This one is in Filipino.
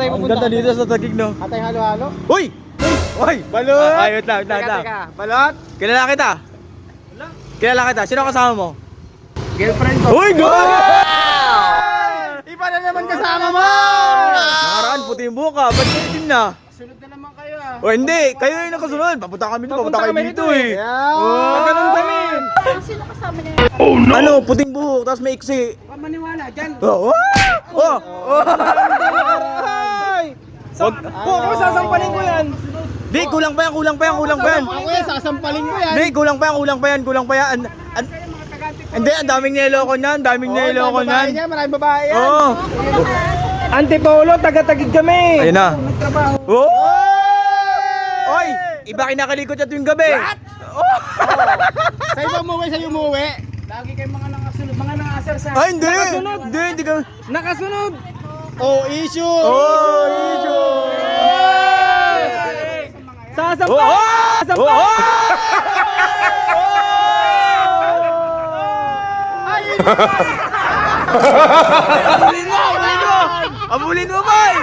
tayo Ang pupunta? ganda dito sa Taguig, no? Atay halo-halo? Uy! Uy! Balot! Ay, wait lang, wait lang, wait lang. Teka. Balot? Kilala kita? Kilala kita? Sino kasama mo? Girlfriend ko. Uy! Go! Iba na naman kasama mo! Nakaraan, puti yung buka. Ba't kayo team na? Sunod na naman kayo ah. O hindi, kayo yung nakasunod. Papunta kami dito, papunta kayo dito eh. Yeah. Ganun kami. Sino kasama niya? Ano, puting buhok, tapos may iksi. Huwag maniwala dyan. Oh! Oh! Oh! Kung sasampalin ko yan. Di, kulang pa yan, kulang pa yan, kulang pa yan. Ako yan, sasampalin ko yan. Di, kulang pa yan, kulang pa yan, kulang pa yan. Hindi, ang daming niloko niyan, daming niloko niyan. Maraming babae yan. Oo. Antipolo, taga-tagig kami. Ayun na. Nagtrabaho. Oh! Oy! Iba kinakalikot siya tuwing gabi. Oh! Sa'yo ba umuwi? Sa'yo umuwi? Lagi kayong mga nakasunod, mga nakasar sa... Ay, hindi! Nakasunod! Hindi ka... Nakasunod! Oh, issue! Oh, issue! Sasampa! Oh! Sasampa! Oh! Ay! Abulin mo! Abulin mo! Abulin mo, bay!